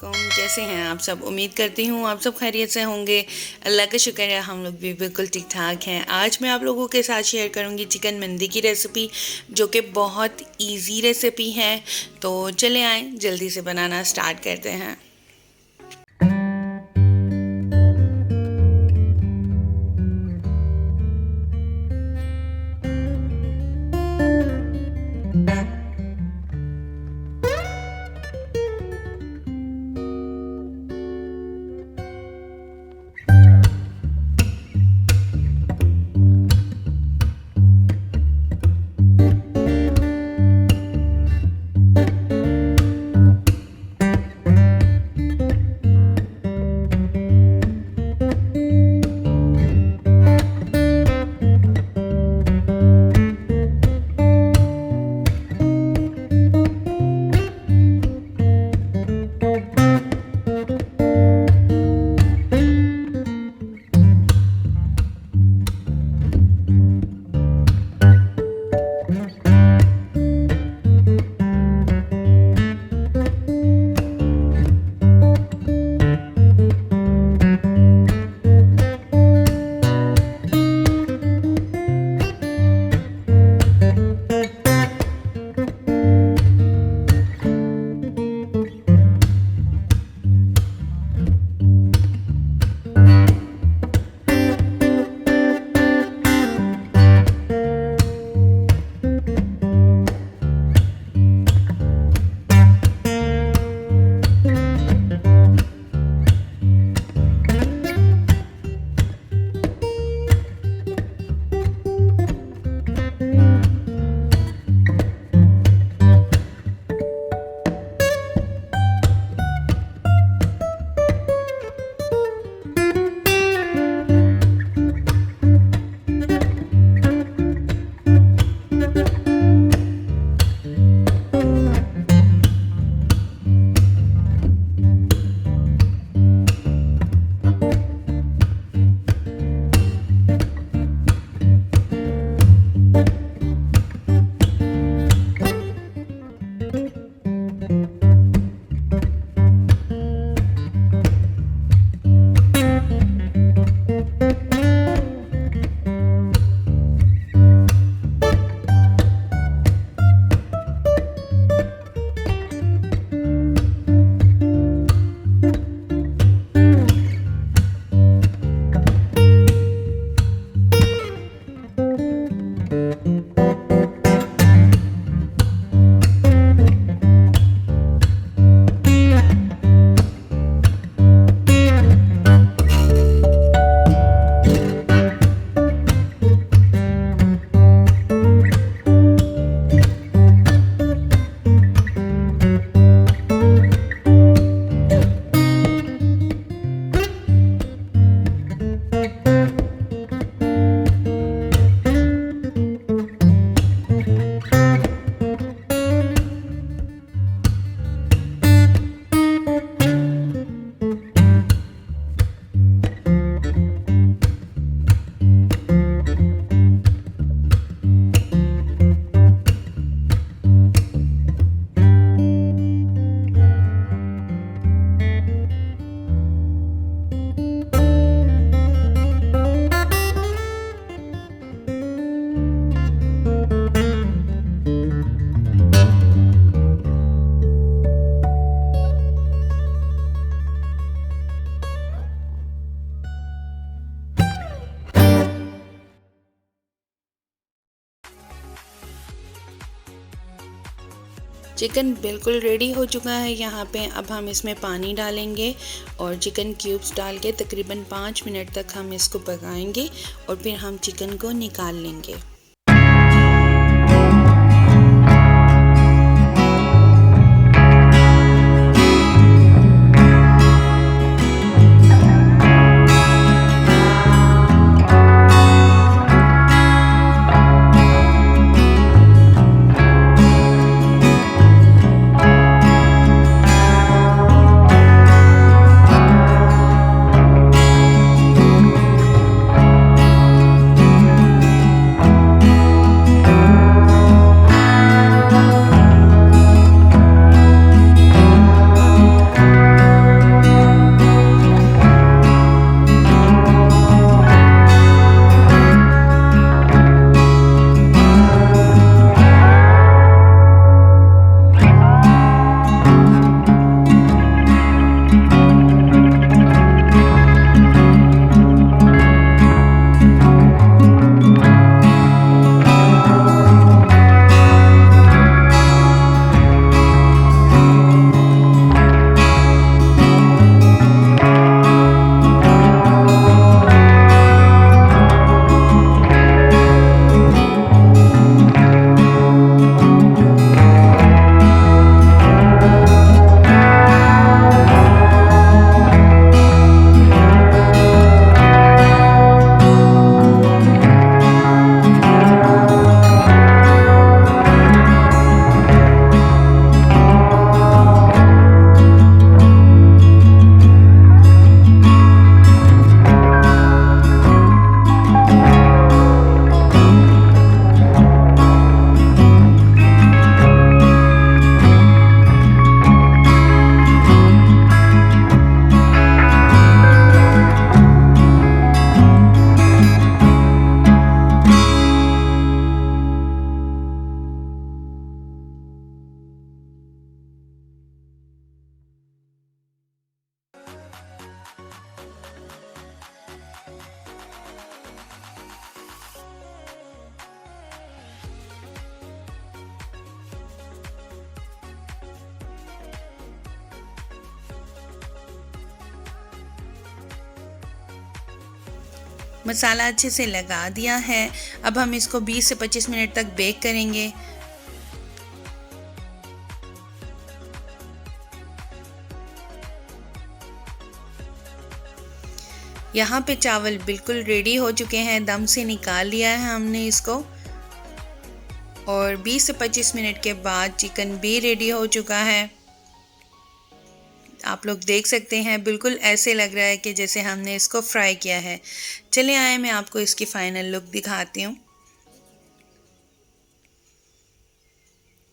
वालेकुम, कैसे हैं आप सब। उम्मीद करती हूँ आप सब खैरियत से होंगे। अल्लाह का शुक्र है हम लोग भी बिल्कुल ठीक ठाक हैं। आज मैं आप लोगों के साथ शेयर करूँगी चिकन मंदी की रेसिपी, जो कि बहुत इजी रेसिपी है। तो चले आएँ जल्दी से बनाना स्टार्ट करते हैं। चिकन बिल्कुल रेडी हो चुका है यहाँ पे। अब हम इसमें पानी डालेंगे और चिकन क्यूब्स डाल के तकरीबन 5 मिनट तक हम इसको पकाएंगे और फिर हम चिकन को निकाल लेंगे। मसाला अच्छे से लगा दिया है। अब हम इसको 20 से 25 मिनट तक बेक करेंगे। यहाँ पे चावल बिल्कुल रेडी हो चुके हैं, दम से निकाल लिया है हमने इसको, और 20 से 25 मिनट के बाद चिकन भी रेडी हो चुका है। आप लोग देख सकते हैं बिल्कुल ऐसे लग रहा है कि जैसे हमने इसको फ्राई किया है। चले आए मैं आपको इसकी फाइनल लुक दिखाती हूँ।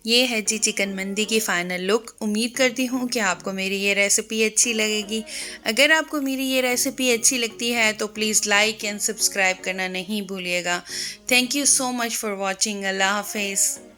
ये है जी चिकन मंदी की फ़ाइनल लुक। उम्मीद करती हूँ कि आपको मेरी ये रेसिपी अच्छी लगेगी। अगर आपको मेरी ये रेसिपी अच्छी लगती है तो प्लीज़ लाइक एंड सब्सक्राइब करना नहीं भूलिएगा। Thank you so much for watching. अल्लाह हाफिज़।